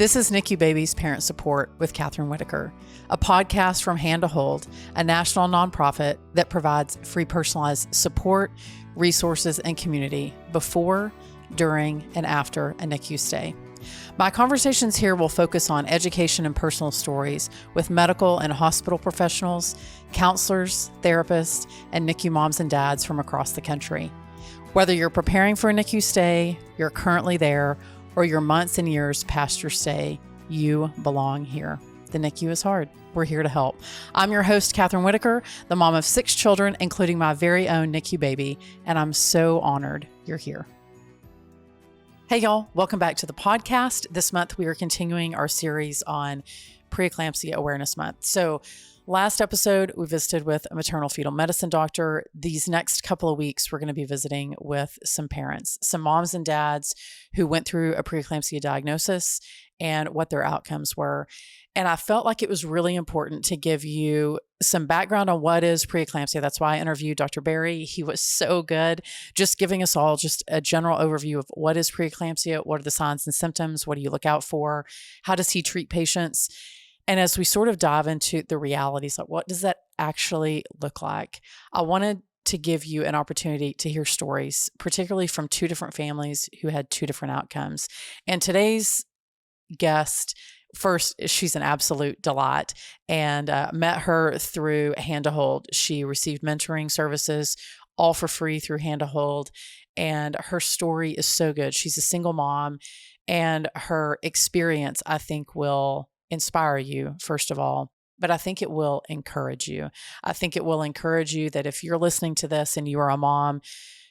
This is NICU Babies Parent Support with Catherine Whitaker, a podcast from Hand to Hold, a national nonprofit that provides free personalized support, resources, and community before, during, and after a NICU stay. My conversations here will focus on education and personal stories with medical and hospital professionals, counselors, therapists, and NICU moms and dads from across the country. Whether you're preparing for a NICU stay, you're currently there, or you're months and years past your stay, you belong here. The NICU is hard. We're here to help. I'm your host, Catherine Whitaker, the mom of 6 children, including my very own NICU baby, and I'm so honored you're here. Hey, y'all. Welcome back to the podcast. This month, we are continuing our series on Pre-eclampsia Awareness Month. So last episode, we visited with a maternal fetal medicine doctor. These next couple of weeks, we're going to be visiting with some parents, some moms and dads who went through a preeclampsia diagnosis and what their outcomes were. And I felt like it was really important to give you some background on what is preeclampsia. That's why I interviewed Dr. Barry. He was so good, just giving us all just a general overview of what is preeclampsia, what are the signs and symptoms, what do you look out for, how does he treat patients? And as we sort of dive into the realities, like what does that actually look like? I wanted to give you an opportunity to hear stories, particularly from 2 different families who had 2 different outcomes. And today's guest, first, she's an absolute delight, and met her through Hand to Hold. She received mentoring services all for free through Hand to Hold, and her story is so good. She's a single mom, and her experience, I think, will inspire you, first of all, but I think it will encourage you. I think it will encourage you that if you're listening to this and you are a mom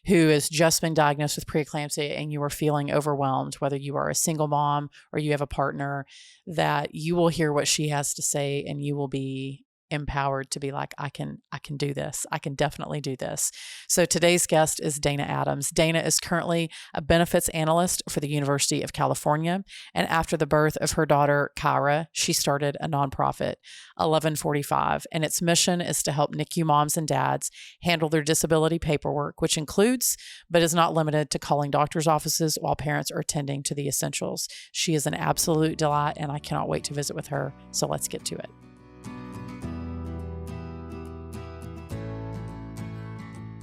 who has just been diagnosed with preeclampsia and you are feeling overwhelmed, whether you are a single mom or you have a partner, that you will hear what she has to say and you will be empowered to be like, I can do this. I can definitely do this. So today's guest is Dana Adams. Dana is currently a Benefits Analyst for the University of California. And after the birth of her daughter, Kyra, she started a nonprofit, 1145. And its mission is to help NICU moms and dads handle their disability paperwork, which includes, but is not limited to, calling doctors' offices while parents are attending to the essentials. She is an absolute delight, and I cannot wait to visit with her. So let's get to it.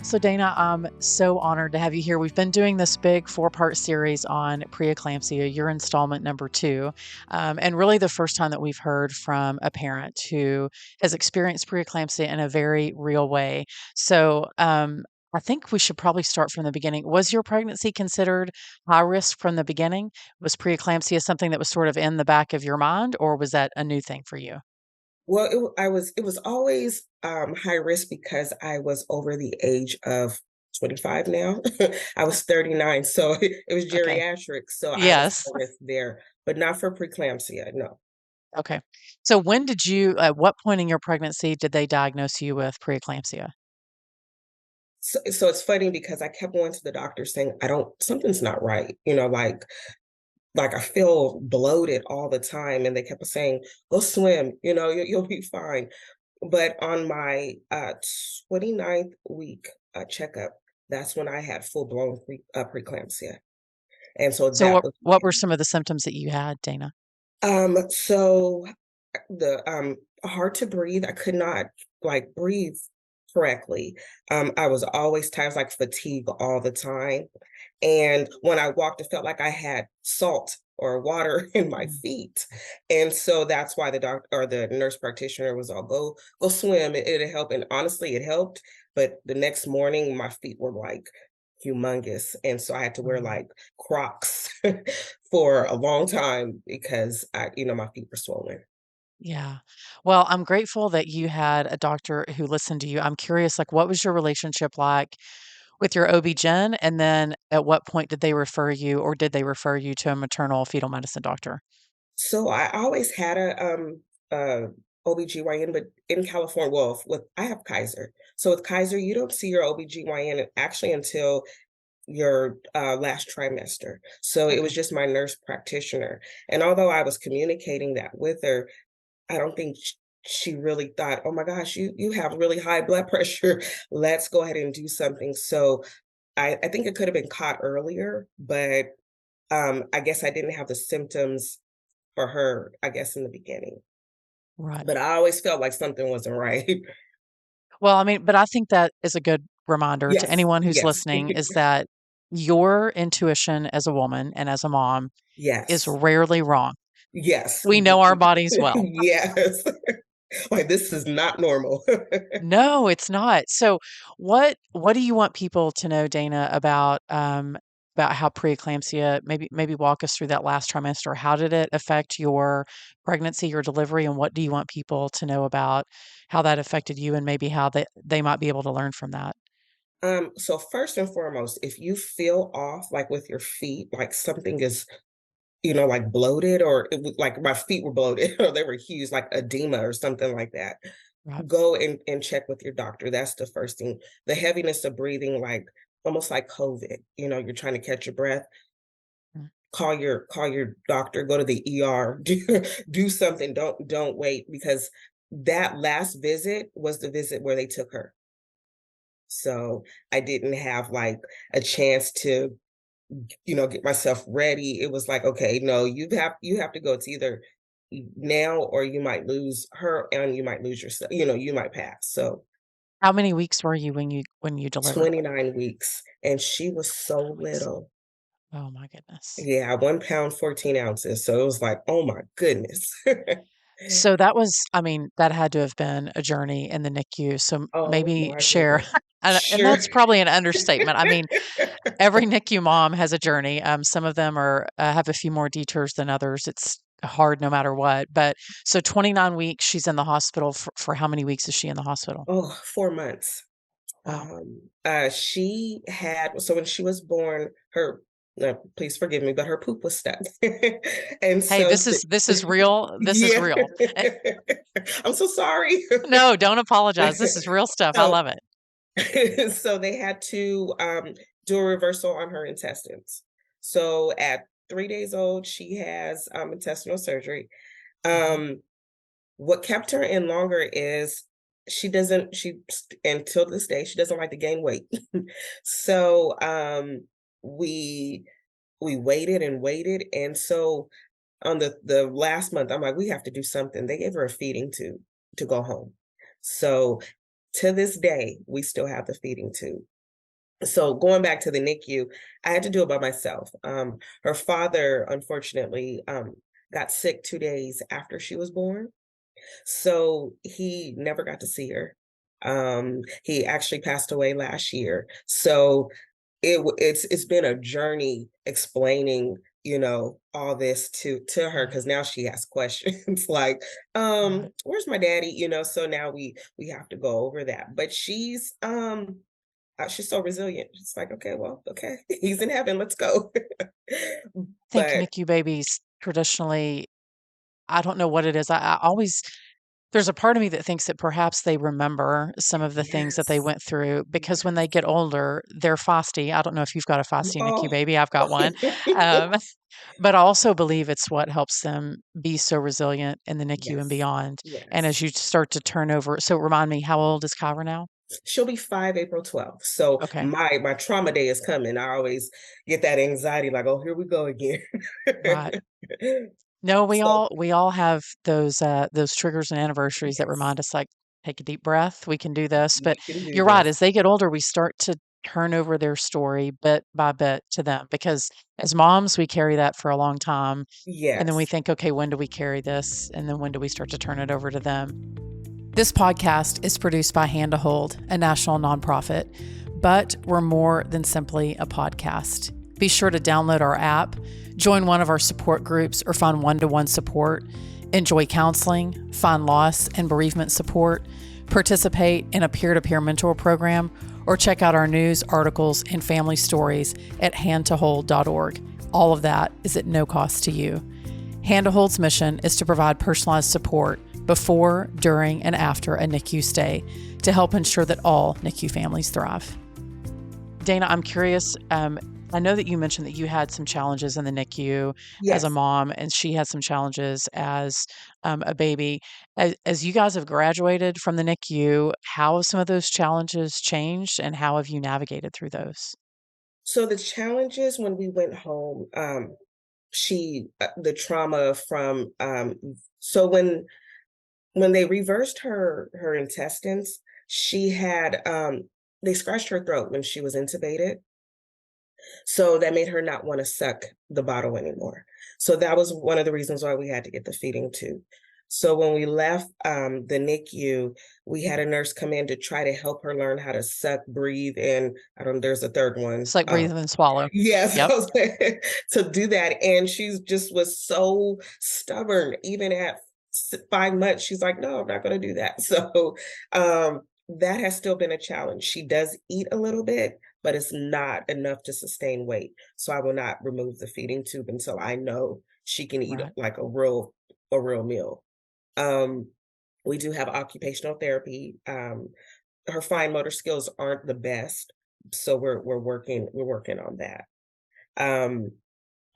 So Dana, I'm so honored to have you here. We've been doing this big 4-part series on preeclampsia, your installment number 2, and really the first time that we've heard from a parent who has experienced preeclampsia in a very real way. So I think we should probably start from the beginning. Was your pregnancy considered high risk from the beginning? Was preeclampsia something that was sort of in the back of your mind, or was that a new thing for you? Well, it was always high risk because I was over the age of 25 now. I was 39, so it was Okay. geriatric. So I was Yes. high risk there, but not for preeclampsia. No. Okay. So when did you, at what point in your pregnancy did they diagnose you with preeclampsia? So it's funny because I kept going to the doctor saying, something's not right. Like I feel bloated all the time. And they kept saying, go swim, you'll be fine. But on my 29th week checkup, that's when I had full-blown preeclampsia. And so So that what was what were some of the symptoms that you had, Dana? so the hard to breathe. I could not like breathe correctly. I was always tired, like fatigue all the time. And when I walked, it felt like I had salt or water in my Mm. feet. And so that's why the doctor or the nurse practitioner was all go swim. It'll help. And honestly, it helped. But the next morning, my feet were like humongous. And so I had to wear Mm. like Crocs for a long time because my feet were swollen. Yeah. Well, I'm grateful that you had a doctor who listened to you. I'm curious, like, what was your relationship like with your OB-GYN? And then at what point did they refer you, or did they refer you to a maternal fetal medicine doctor? So I always had a OBGYN, but in California, well, with I have Kaiser. So with Kaiser, you don't see your OBGYN actually until your last trimester. So it was Okay. just my nurse practitioner. And although I was communicating that with her, I don't think she really thought, oh my gosh, you have really high blood pressure. Let's go ahead and do something. So I think it could have been caught earlier, but I guess I didn't have the symptoms for her, I guess, in the beginning. Right. But I always felt like something wasn't right. Well, I mean, but I think that is a good reminder to Yes, anyone who's yes, listening is that your intuition as a woman and as a mom is yes, rarely wrong. yes, We know our bodies well. yes. Like this is not normal. No, it's not. So what do you want people to know, Dana, about how preeclampsia, maybe walk us through that last trimester. How did it affect your pregnancy, your delivery, and what do you want people to know about how that affected you and maybe how they might be able to learn from that? So first and foremost, if you feel off, like with your feet, like something is, like bloated, or it was like my feet were bloated, or they were huge, like edema or something like that, Right. go and check with your doctor. That's the first thing. The heaviness of breathing, like almost like COVID, you're trying to catch your breath. Mm. Call your doctor, go to the ER, do something. Don't wait, because that last visit was the visit where they took her. So I didn't have like a chance to, get myself ready. It was like, okay, no, you have to go. It's either now or you might lose her and you might lose yourself, you might pass. So How many weeks were you when you delivered? 29 weeks, and she was so 29 weeks. little. Oh my goodness. Yeah, 1 pound, 14 ounces. So it was like, oh my goodness. So that was, I mean, that had to have been a journey in the NICU. So Oh maybe my share, goodness. and Sure. that's probably an understatement. I mean, every NICU mom has a journey. Some of them are have a few more detours than others. It's hard no matter what. But so 29 weeks, she's in the hospital for how many weeks is she in the hospital? Oh, 4 months. Wow. She had, so when she was born, her, please forgive me, but her poop was stuck. And Hey, so, this is real. This is yeah, real. I'm so sorry. No, don't apologize. This is real stuff. I So, love it. so they had to do a reversal on her intestines. So at 3 days old, she has intestinal surgery. Mhm. Um, what kept her in longer is she until this day, she doesn't like to gain weight. So we we waited and waited. And so on the last month, I'm like, we have to do something. They gave her a feeding tube to go home. So to this day, we still have the feeding tube. So going back to the NICU, I had to do it by myself. Her father, unfortunately, got sick 2 days after she was born. So he never got to see her. He actually passed away last year. So it's been a journey explaining, all this to her, Right. because now she has questions like, Right. where's my daddy? So now we have to go over that. But she's so resilient. It's like, okay, well, okay, he's in heaven. Let's go. I think But NICU babies traditionally, I don't know what it is. I always there's a part of me that thinks that perhaps they remember some of the things that they yes, went through because when they yes. get older, they're feisty. I don't know if you've got a feisty NICU Oh, baby. I've got one. Um, but I also believe it's what helps them be so resilient in the NICU and yes, beyond. And as yes. you start to turn over, so remind me, how old is Kyra now? She'll be 5 April 12th. So Okay, my trauma day is coming. I always get that anxiety, like, oh, here we go again. right. No, So we all have those triggers and anniversaries that yes, remind us, like, take a deep breath, we can do this. But we can do you're right, this. as they get older, we start to turn over their story bit by bit to them because as moms, we carry that for a long time. And then we Yes. think, okay, when do we carry this? And then when do we start to turn it over to them? This podcast is produced by Hand to Hold, a national nonprofit, but we're more than simply a podcast. Be sure to download our app, join one of our support groups, or find one-to-one support, enjoy counseling, find loss and bereavement support, participate in a peer-to-peer mentor program, or check out our news, articles, and family stories at handtohold.org. All of that is at no cost to you. Hand to Hold's mission is to provide personalized support before, during, and after a NICU stay to help ensure that all NICU families thrive. Dana, I'm curious. I know that you mentioned that you had some challenges in the NICU as a Yes. mom, and she had some challenges as a baby. As you guys have graduated from the NICU, how have some of those challenges changed, and how have you navigated through those? So the challenges when we went home, the trauma from so when they reversed her intestines, she had they scratched her throat when she was intubated. So that made her not want to suck the bottle anymore. So that was one of the reasons why we had to get the feeding tube. So when we left the NICU, we had a nurse come in to try to help her learn how to suck, breathe, and I don't. There's a third one. It's like breathe and swallow. Yes, Yep. to do that, and she just was so stubborn. Even at 5 months, she's like, "No, I'm not going to do that." So that has still been a challenge. She does eat a little bit, but it's not enough to sustain weight. So I will not remove the feeding tube until I know she can eat Right. like a real meal. Um, we do have occupational therapy. Her fine motor skills aren't the best, so we're working on that. Um,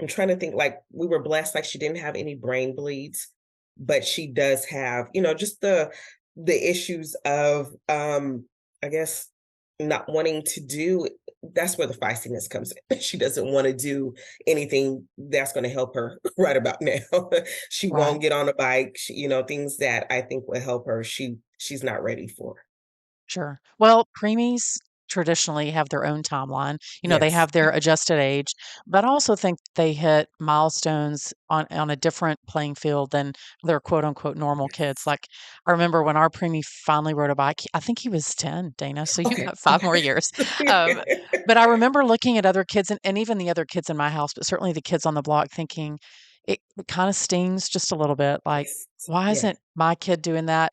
I'm trying to think, like, we were blessed, like she didn't have any brain bleeds, but she does have, just the issues of I guess not wanting to do. That's where the feistiness comes in. She doesn't want to do anything that's going to help her right about now. She Right. won't get on a bike. Things that I think will help her. She's not ready for. Sure. Well, preemies traditionally have their own timeline. They Yes. have their adjusted age, but I also think they hit milestones on a different playing field than their quote unquote normal kids. Yes. Like I remember when our preemie finally rode a bike, I think he was 10, Dana. So you Okay. got 5 more Okay. years. Um, but I remember looking at other kids and even the other kids in my house, but certainly the kids on the block thinking it kind of stings just a little bit. Like, Yes. why Yes. isn't my kid doing that?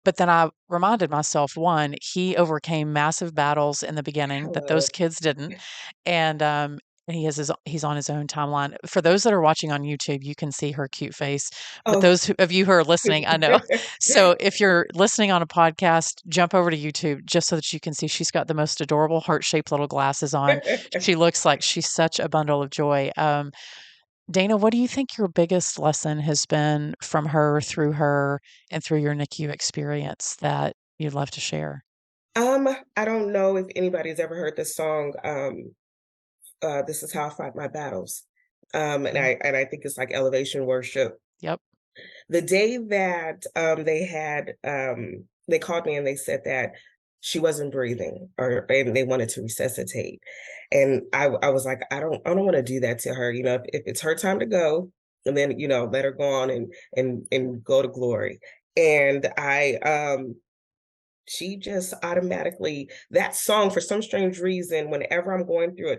But then I reminded myself, one, he overcame massive battles in the beginning that those Hello. kids didn't, and he's on his own timeline. For those that are watching on YouTube, you can see her cute face, but Oh. of you who are listening, I know. So if you're listening on a podcast, jump over to YouTube just so that you can see she's got the most adorable heart-shaped little glasses on. She looks like she's such a bundle of joy. Dana, what do you think your biggest lesson has been from her and through your NICU experience that you'd love to share? I don't know if anybody's ever heard this song. This is how I fight my battles. Mhm. And I think it's like elevation worship. Yep. The day that they called me and they said that she wasn't breathing, and they wanted to resuscitate. And I was like, I don't want to do that to her. If it's her time to go, and then, let her go on and go to glory. And she just automatically, that song, for some strange reason, whenever I'm going through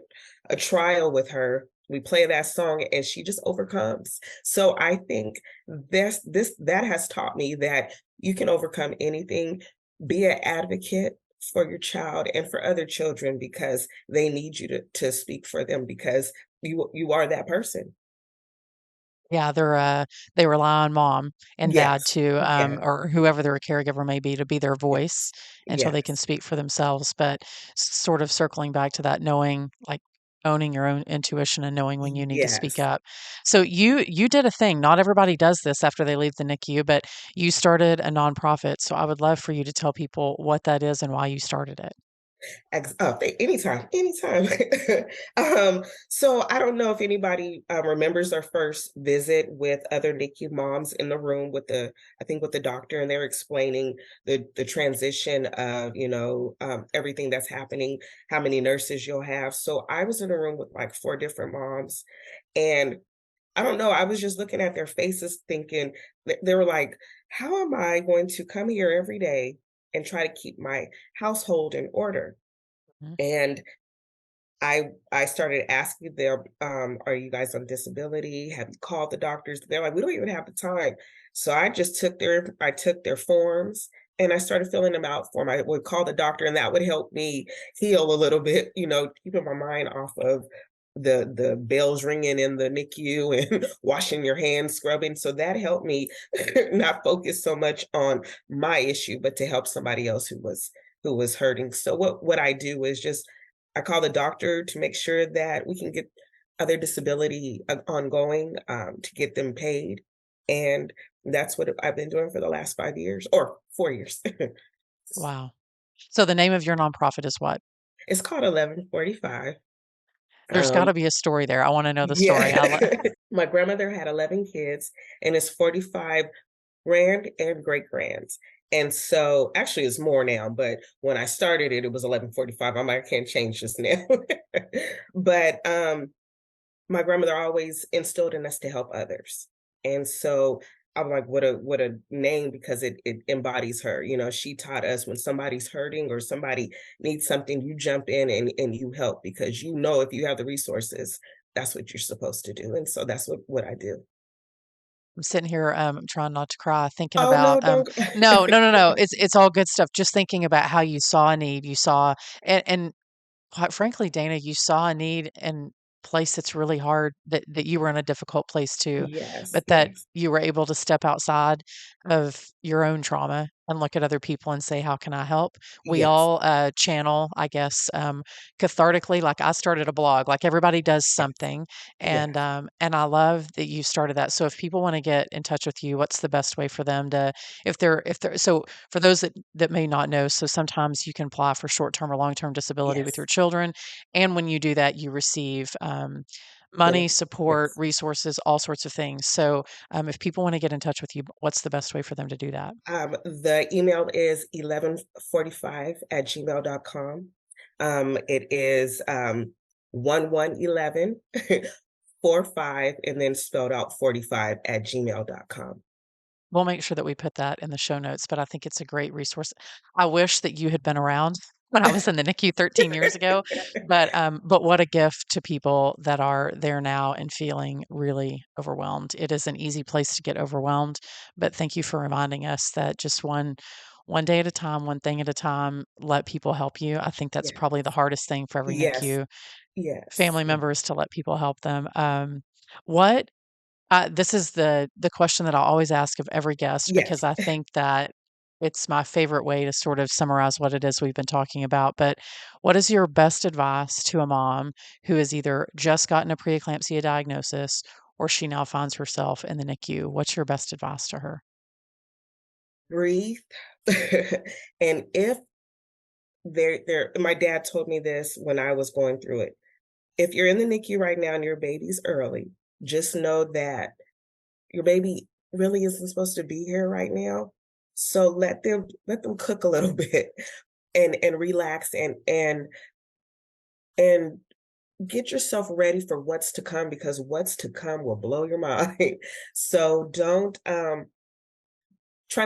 a trial with her, we play that song and she just overcomes. So I think that has taught me that you can overcome anything. Be an advocate for your child and for other children, because they need you to speak for them, because you are that person. Yeah, they rely on mom and dad Yes. to, Yeah. or whoever their caregiver may be, to be their Yeah. voice until they can Yes. speak for themselves. But sort of circling back to that, knowing, like owning your own intuition and knowing when you need to speak Yes. up. So you did a thing. Not everybody does this after they leave the NICU, but you started a nonprofit. So I would love for you to tell people what that is and why you started it. Anytime, anytime. So I don't know if anybody remembers our first visit with other NICU moms in the room I think with the doctor, and they're explaining the transition of, everything that's happening, how many nurses you'll have. So I was in a room with like 4 different moms, and I don't know, I was just looking at their faces thinking, they were like, how am I going to come here every day and try to keep my household in order? Mhm. And I started asking them, are you guys on disability? Have you called the doctors? They're like, we don't even have the time. So I took their forms and I started filling them out for them. I would call the doctor, and that would help me heal a little bit, keeping my mind off of the bells ringing in the NICU and washing your hands, scrubbing. So that helped me not focus so much on my issue, but to help somebody else who was hurting. So what I do is just I call the doctor to make sure that we can get other disability ongoing, to get them paid. And that's what I've been doing for the last 5 years or 4 years. Wow. So the name of your nonprofit is what? It's called 1145. There's got Um, to be a story there. I want to know the story. yeah. My grandmother had 11 kids, and it's 45 grand and great grands. And so actually it's more now, but when I started it, it was 1145. I'm like, I can't change this now. But my grandmother always instilled in us to help others. And so I'm like, what a name, because it embodies her. You know, she taught us when somebody's hurting or somebody needs something, you jump in and you help, because you know if you have the resources, that's what you're supposed to do. And so that's what I do. I'm sitting here, trying not to cry, thinking Oh no, about, don't. no, no, no, no. It's all good stuff. Just thinking about how you saw a need, you saw, and quite frankly, Dana, you saw a need in place that's really hard, that you were in a difficult place too, Yes, but that yes, you were able to step outside of your own trauma and look at other people and say, how can I help? We yes, all channel, I guess, cathartically. Like I started a blog, like everybody does yes, something, yes, and I love that you started that. So if people want to get in touch with you, what's the best way for them to, if they're so for those that may not know, so sometimes you can apply for short-term or long-term disability with your yes. children, and when you do that, you receive money, Benefits, support, yes. resources, all sorts of things. So if people want to get in touch with you, what's the best way for them to do that? The email is 1145@gmail.com. It is 1111 45 and then spelled out 45@gmail.com. We'll make sure that we put that in the show notes, but I think it's a great resource. I wish that you had been around when I was in the NICU 13 years ago, but what a gift to people that are there now and feeling really overwhelmed. It is an easy place to get overwhelmed, but thank you for reminding us that just one day at a time, one thing at a time, let people help you. I think that's Yeah. probably the hardest thing for every Yes. NICU Yes. family Yes. members, to let people help them. What this is the question that I always ask of every guest, because Yes. I think that it's my favorite way to sort of summarize what it is we've been talking about. But what is your best advice to a mom who has either just gotten a preeclampsia diagnosis or she now finds herself in the NICU? What's your best advice to her? Breathe. And if my dad told me this when I was going through it. If you're in the NICU right now and your baby's early, just know that your baby really isn't supposed to be here right now. So let them cook a little bit and relax and get yourself ready for what's to come, because what's to come will blow your mind. So don't try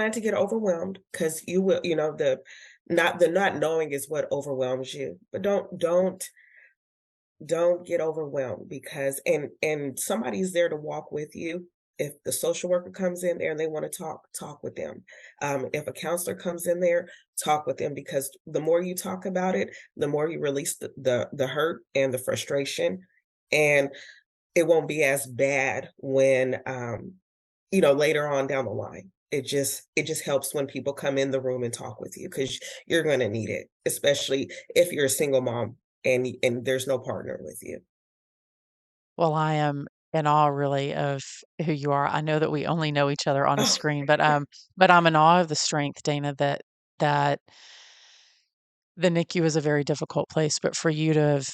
not to get overwhelmed, because you will, the not knowing is what overwhelms you. But don't get overwhelmed, because and somebody's there to walk with you. If the social worker comes in there and they want to talk with them. If a counselor comes in there, talk with them, because the more you talk about it, the more you release the hurt and the frustration, and it won't be as bad when later on down the line. It just helps when people come in the room and talk with you, because you're going to need it, especially if you're a single mom and there's no partner with you. Well, I am in awe really of who you are. I know that we only know each other on a Oh, screen, but I'm in awe of the strength, Dana, that the NICU is a very difficult place, but for you to have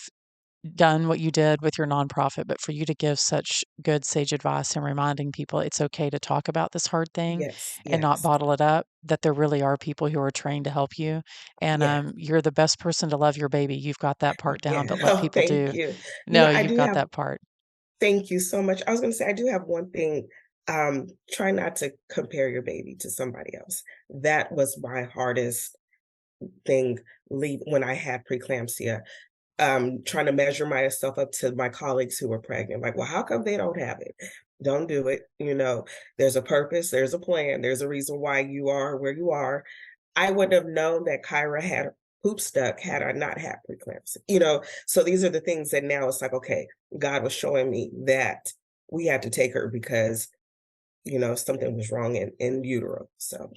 done what you did with your nonprofit, but for you to give such good sage advice and reminding people it's okay to talk about this hard thing yes, and not yes, bottle it up, that there really are people who are trained to help you. And yes, you're the best person to love your baby. You've got that part down, yeah. but let Oh, people thank do. you. No, I you've do got have. that part. Thank you so much. I was going to say I do have one thing. Try not to compare your baby to somebody else. That was my hardest thing. Leave when I had preeclampsia. Trying to measure myself up to my colleagues who were pregnant. Like, well, how come they don't have it? Don't do it. There's a purpose, there's a plan, there's a reason why you are where you are. I wouldn't have known that Kyra had poop stuck had I not had preeclampsia. So these are the things that now it's like, okay, God was showing me that we had to take her because, something was wrong in utero. So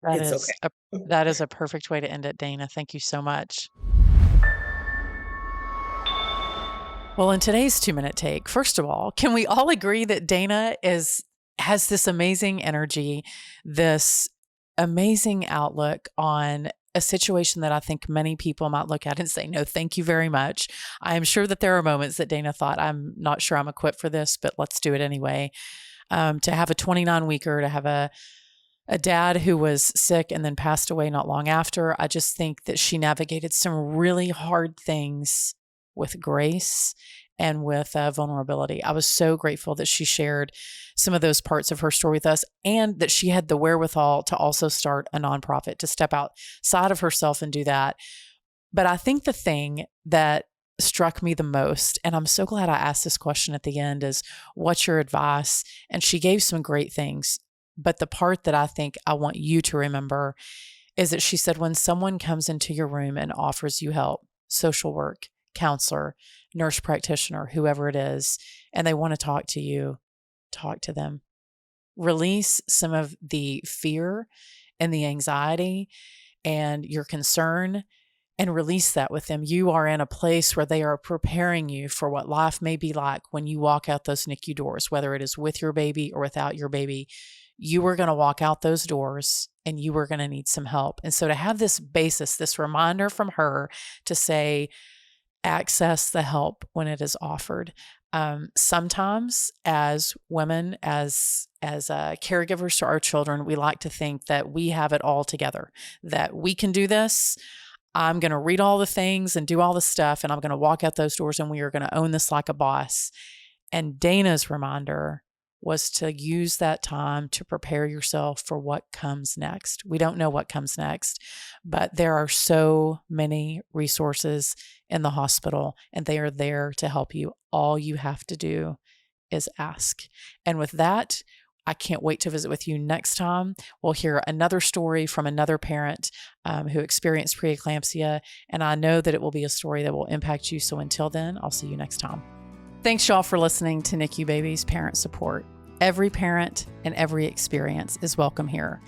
That it's is okay. a that is a perfect way to end it, Dana. Thank you so much. Well, in today's 2-minute take, first of all, can we all agree that Dana has this amazing energy, this amazing outlook on a situation that I think many people might look at and say, no, thank you very much. I am sure that there are moments that Dana thought, I'm not sure I'm equipped for this, but let's do it anyway. To have a 29-weeker, to have a dad who was sick and then passed away not long after, I just think that she navigated some really hard things with grace and with vulnerability. I was so grateful that she shared some of those parts of her story with us, and that she had the wherewithal to also start a nonprofit, to step outside of herself and do that. But I think the thing that struck me the most, and I'm so glad I asked this question at the end, is what's your advice? And she gave some great things. But the part that I think I want you to remember is that she said, when someone comes into your room and offers you help, social work, counselor, nurse practitioner, whoever it is, and they want to talk to you, talk to them. Release some of the fear and the anxiety and your concern, and release that with them. You are in a place where they are preparing you for what life may be like when you walk out those NICU doors, whether it is with your baby or without your baby. You are going to walk out those doors and you are going to need some help. And so to have this basis, this reminder from her to say, access the help when it is offered. Sometimes as women, as caregivers to our children, we like to think that we have it all together, that we can do this. I'm going to read all the things and do all the stuff, and I'm going to walk out those doors and we are going to own this like a boss. And Dana's reminder was to use that time to prepare yourself for what comes next. We don't know what comes next, but there are so many resources in the hospital, and they are there to help you. All you have to do is ask. And with that, I can't wait to visit with you next time. We'll hear another story from another parent who experienced preeclampsia, and I know that it will be a story that will impact you. So until then, I'll see you next time. Thanks, y'all, for listening to NICU Babies Parent Support. Every parent and every experience is welcome here.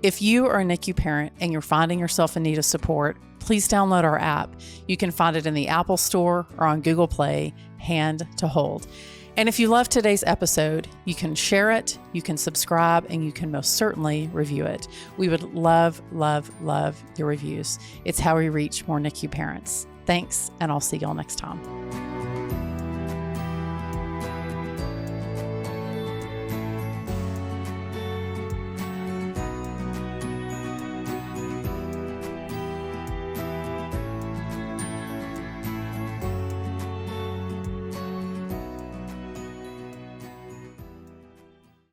If you are a NICU parent and you're finding yourself in need of support, please download our app. You can find it in the Apple Store or on Google Play, Hand to Hold. And if you love today's episode, you can share it, you can subscribe, and you can most certainly review it. We would love, love, love your reviews. It's how we reach more NICU parents. Thanks, and I'll see y'all next time.